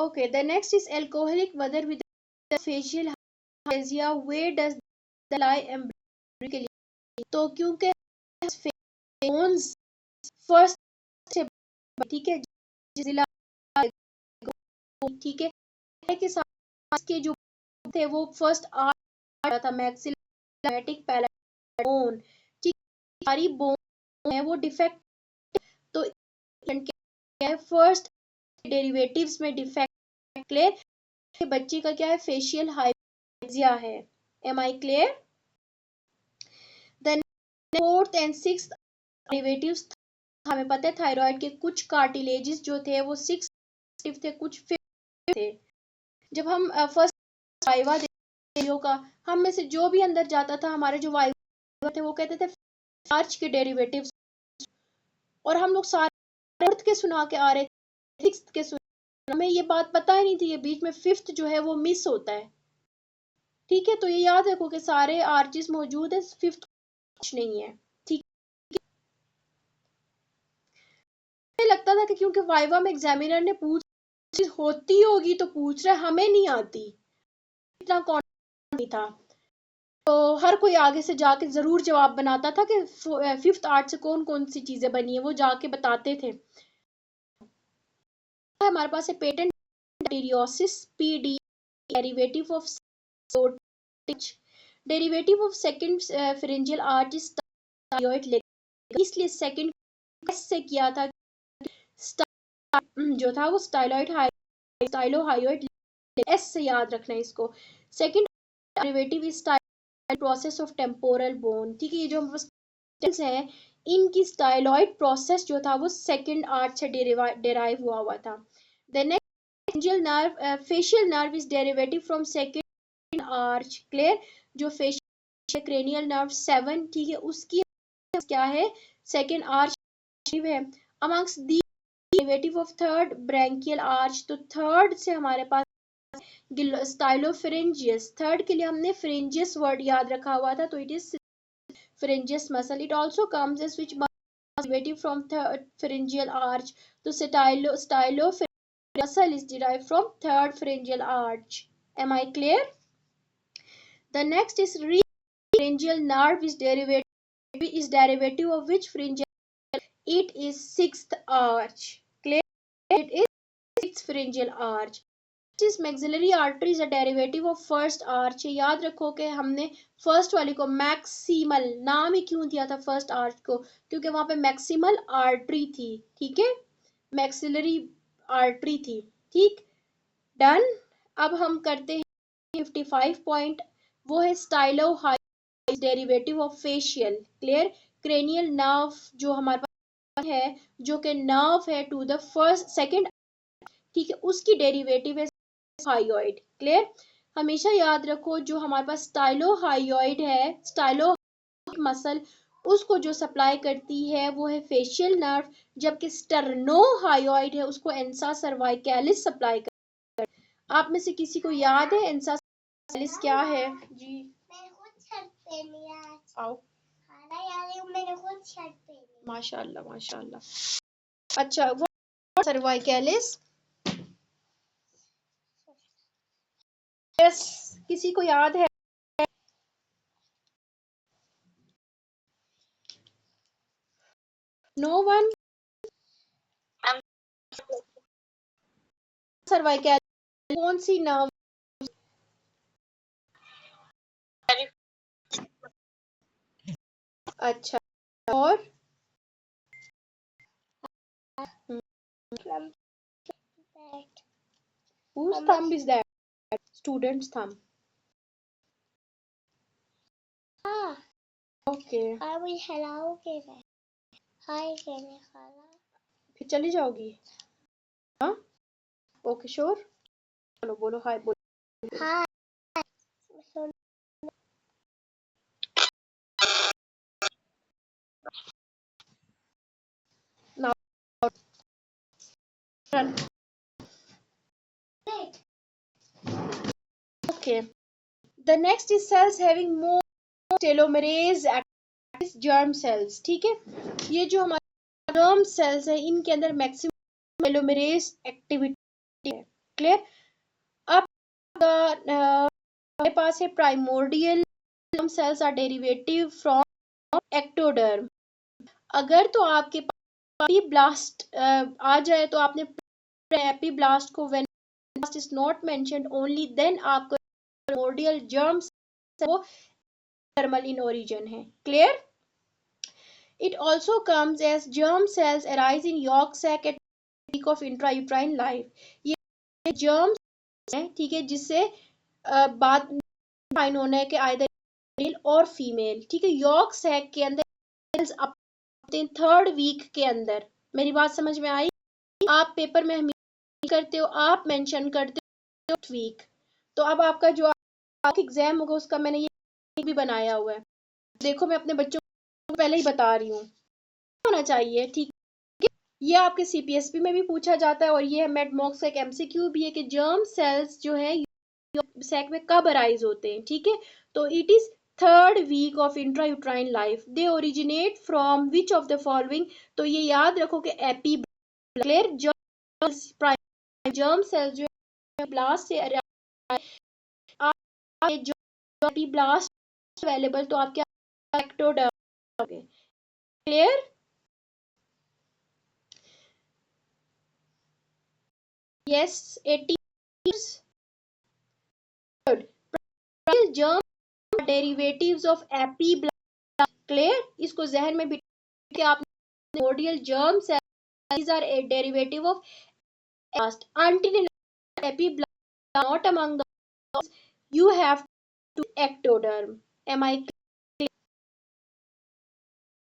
Okay, the next is alcoholic mother with facial hyperplasia. Where does the lie embryo के लिए? तो क्योंकि bones first से, ठीक है, जिला, ठीक है, के साथ के जो थे वो फर्स्ट आ था मैक्सिलमेटिक पैलेट बोन, ठीक, सारी बोन है वो डिफेक्ट, तो क्या है फर्स्ट डेरिवेटिव्स में डिफेक्ट। क्लियर? बच्चे का क्या है फेशियल हाइपरप्लेजिया है। Am I clear? Then fourth and sixth derivatives हमें पता है थायराइड के कुछ कार्टिलेजेस जो थे वो 6 थे, कुछ 5 थे। जब हम फर्स्ट वाइवा का, हम में से जो भी अंदर जाता था, हमारे जो वाइवा थे वो कहते थे आर्च के डेरिवेटिव्स, और हम लोग सारे फोर्थ के सुना के आ रहे थे, सिक्स्थ के सुना, हमें ये बात पता ही नहीं थी, ये बीच में फिफ्थ जो है वो मिस होता है। ठीक है, तो ये याद रखो कि सारे आर्चेस मौजूद है, फिफ्थ कुछ नहीं है। ठीक, लगता था कि क्योंकि वाइवा में एग्जामिनर ने पूछ होती होगी तो पूछ रहा है, हमें नहीं आती, इतना कॉन्फिडेंस नहीं था, तो हर कोई आगे से जाके जरूर जवाब बनाता था कि फिफ्थ आर्ट से कौन कौन सी चीजें बनी है, वो जाके बताते थे। हमारे पास है पेटेंट डेरियोसिस PD, derivative of derivative of second pharyngeal arch is styloid, इसलिए सेकंड से किया था, जो था वो स्टाइलोइड स्टाइलोहाइड, एस से याद रखना है इसको। Second derivative is process of temporal bone, ठीक है, ये जो है इनकी स्टाइलॉइड प्रोसेस जो था वो सेकंड आर्च से डेराइव हुआ था। The next facial nerve is derivative from second arch. Clear? जो फेशियल क्रेनियल नर्व 7, ठीक है, उसकी क्या है सेकंड आर्च है। Amongst the derivative of third branchial arch, तो थर्ड से हमारे पास स्टाइलोफिरेंजियस, थर्ड के लिए हमने फिरेंजियस वर्ड याद रखा हुआ था, तो it is pharyngeus muscle. It also comes as which derivative from third pharyngeal arch. So stylopharyngeal muscle is derived from third pharyngeal arch. Am I clear? The next is pharyngeal nerve is derivative of which pharyngeal? It is sixth arch. Clear? It is sixth pharyngeal arch. This maxillary artery is a derivative of first arch. याद रखो कि हमने first वाली को maximal नाम ही क्यों दिया था फर्स्ट आर्च को, क्योंकि वहां पे मैक्सिमल आर्टरी थी, ठीक है, मैक्सिलरी आर्टरी थी। ठीक, डन। अब हम करते हैं 55 पॉइंट, वो है stylohyoid derivative of facial. Clear? Cranial nerve जो हमारे पास है, जो कि नर्व है टू द फर्स्ट सेकंड, ठीक है, उसकी डेरिवेटिव है हाइयोइड। क्लियर? हमेशा याद रखो जो हमारे पास स्टाइलोहाइयोइड है, स्टाइलो मसल, उसको जो सप्लाई करती है वो है फेशियल नर्व, जबकि स्टर्नोहाइयोइड है उसको एंसा सर्वाइकैलिस सप्लाई करती है। आप में से किसी को याद है एंसा सर्वाइकैलिस क्या है? जी आओ, माशाल्लाह माशाल्लाह। अच्छा, वो सर्वाइकैलिस, यस, किसी को याद है? No one? सर्वाइकैलिस कौन सी नर्व? अच्छा, और whose thumb is that? Student's thumb. Okay. फिर चली जाओगी? हाँ, ओके श्योर, चलो बोलो हाय, बोलो हाय। Now run. Okay. The next is cells having more telomerase activities, germ cells. ठीक है, ये जो हमारे germ cells है इनके अंदर मैक्सिमम टेलोमेरेज एक्टिविटी है। क्लियर। अब हमारे पास है primordial cells are derivative from ectoderm. अगर तो आपके पास एपीब्लास्ट आ जाए तो आपने एपीब्लास्ट को when blast is not mentioned only then आपको प्राइमोर्डियल जर्म्स वो थर्मल इन ओरिजिन है। Clear. It also comes as germ cells arise in yolk sac at peak of intrauterine life। ये germ है, ठीक है, जिससे बाद फाइन होना है कि आइदर मेल और फीमेल, ठीक है, यॉर्क सैक के अंदर अपने थर्ड वीक के अंदर। मेरी बात समझ में आई। आप पेपर में करते हो, आप मेंशन करते हो वीक। तो अब आपका जो एग्जाम होगा उसका मैंने ये भी बनाया हुआ है। देखो मैं अपने बच्चों को पहले ही बता रही हूँ होना चाहिए, ठीक है। ये आपके सीपीएसपी में भी पूछा जाता है और ये मेड मॉक्स का एक एमसीक्यू भी है कि जर्म सेल्स जो है सैक में कब अराइज होते हैं, ठीक है। तो it is third week of intrauterine life. They originate from which of the following. तो ये याद रखो कि एपी क्लियर जर्म सेल्स जो है ब्लास्ट से जो एपी ब्लास्ट अवेलेबल तो आपके ectoderm. Clear. yes 80 germ derivatives of epiblast। Clear. इसको जहन में बिठा के आप primordial germ cells are a derivative of blast until epiblast not among the you have to ectoderm। am I